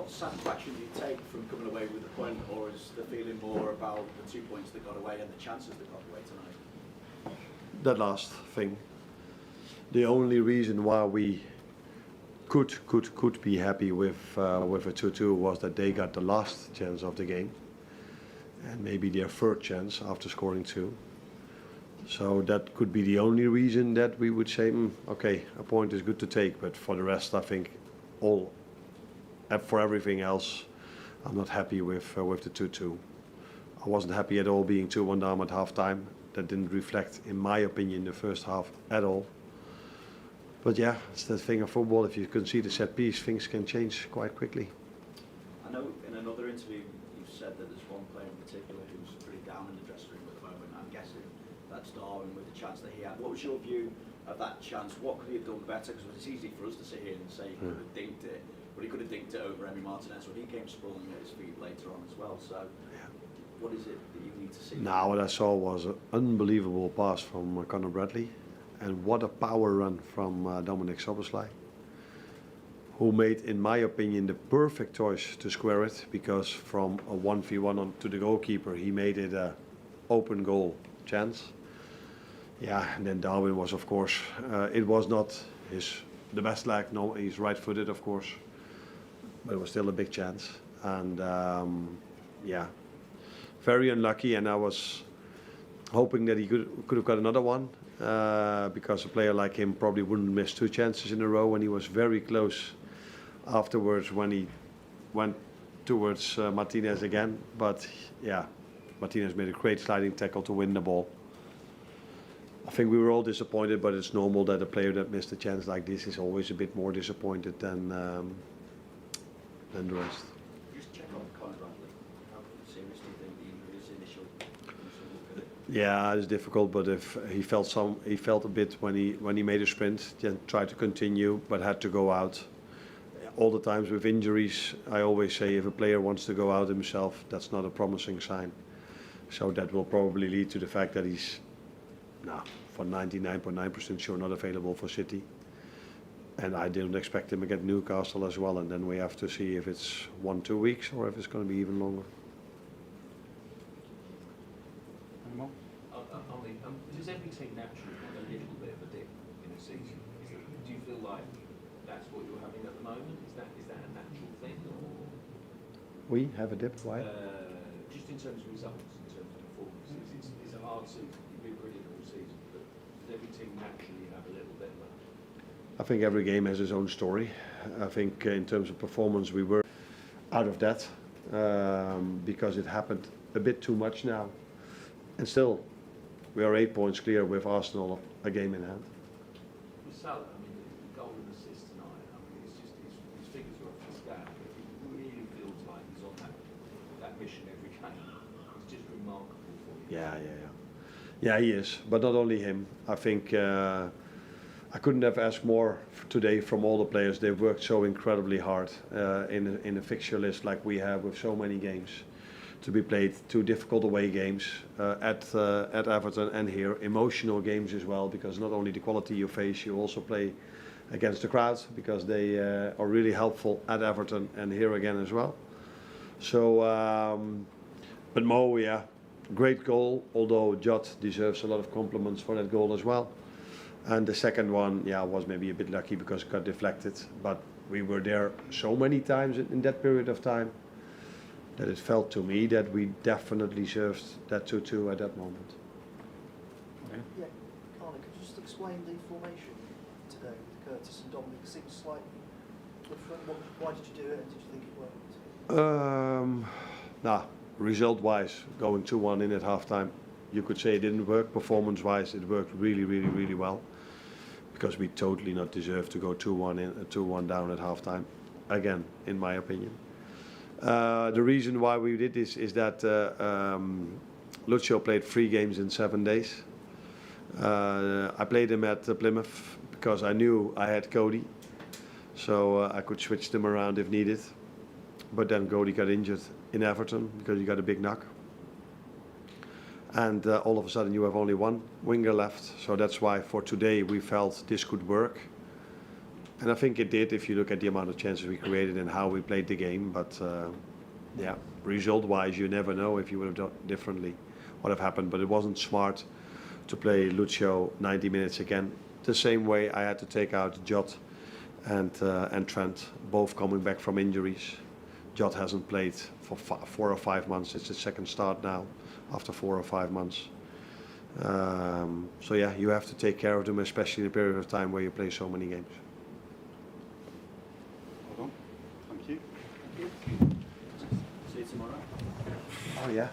what satisfaction do you take from coming away with the point, or is the feeling more about the 2 points that got away and the chances that got away tonight? That last thing. The only reason why we could be happy with a 2-2 was that they got the last chance of the game, and maybe their third chance after scoring 2. So that could be the only reason that we would say, okay, a point is good to take. But for the rest, I think for everything else, I'm not happy with the 2-2. I wasn't happy at all being 2-1 down at half time. That didn't reflect, in my opinion, the first half at all. But yeah, it's the thing of football. If you concede a set piece, things can change quite quickly. I know in another interview you've said that there's one player in particular who's pretty down in the dressing room at the moment. I'm guessing that's Darwin with the chance that he had. What was your view of that chance? What could he have done better? Because it's easy for us to sit here and say he could have dinked it, but he could have dinked it over Emi Martinez when he came sprawling at his feet later on as well. So what is it that you need to see? Now what I saw was an unbelievable pass from Conor Bradley, and what a power run from Dominic Szoboszlai, who made, in my opinion, the perfect choice to square it, because from a 1v1 on to the goalkeeper, he made it an open goal chance. Yeah, and then Darwin was, of course, it was not the best leg. No, he's right-footed, of course, but it was still a big chance. And yeah, very unlucky. And I was hoping that he could have got another one, because a player like him probably wouldn't miss 2 chances in a row. And he was very close afterwards when he went towards Martinez again. But yeah, Martinez made a great sliding tackle to win the ball. I think we were all disappointed, but it's normal that a player that missed a chance like this is always a bit more disappointed than the rest. Just check on Conor Bradley. How serious do you think the injury is initial look at it? Yeah, it's difficult, but if he felt a bit when he made a sprint, then tried to continue, but had to go out. All the times with injuries, I always say if a player wants to go out himself, that's not a promising sign. So that will probably lead to the fact that he's for 99.9% sure not available for City. And I didn't expect him against Newcastle as well, and then we have to see if it's 1-2 weeks or if it's going to be even longer. Any more? Does every team naturally have a little bit of a dip in a season? Do you feel like that's what you're having at the moment? Is that a natural thing, or? We have a dip, why? Just in terms of results, in terms of performances, it's a hard season. You've been brilliant all season, but does every team naturally have a little bit of that? I think every game has its own story. I think in terms of performance, we were out of that because it happened a bit too much now. And still, we are 8 points clear with Arsenal a game in hand. With Salah, I mean, the goal and assist tonight, I mean, it's just his figures are off the scale. It really feels like he's on that mission every game. It's just remarkable for you. Yeah, he is. But not only him. I think I couldn't have asked more today from all the players. They've worked so incredibly hard in a fixture list like we have with so many games to be played, 2 difficult away games at Everton and here, emotional games as well, because not only the quality you face, you also play against the crowd, because they are really helpful at Everton and here again as well. So, but Mo, yeah, great goal, although Jot deserves a lot of compliments for that goal as well. And the second one, yeah, was maybe a bit lucky because it got deflected, but we were there so many times in that period of time that it felt to me that we definitely served that 2-2 at that moment. Yeah, Arne, could you just explain the formation today with Curtis and Dominic? It seems slightly different. Why did you do it, and did you think it worked? Result-wise, going 2-1 in at halftime, you could say it didn't work. Performance-wise, it worked really, really, really well, because we totally not deserve to go 2-1 down at halftime. Again, in my opinion. The reason why we did this is that Lucio played 3 games in 7 days. I played him at Plymouth because I knew I had Cody, so I could switch them around if needed. But then Cody got injured in Everton because he got a big knock. And all of a sudden you have only one winger left. So that's why for today we felt this could work. And I think it did if you look at the amount of chances we created and how we played the game. But yeah, result-wise, you never know if you would have done differently what have happened. But it wasn't smart to play Lucio 90 minutes again. The same way I had to take out Jot and Trent, both coming back from injuries. Jot hasn't played for 4 or 5 months. It's his second start now after 4 or 5 months. So yeah, you have to take care of them, especially in a period of time where you play so many games. Well done. Thank you. See you tomorrow. Oh yeah.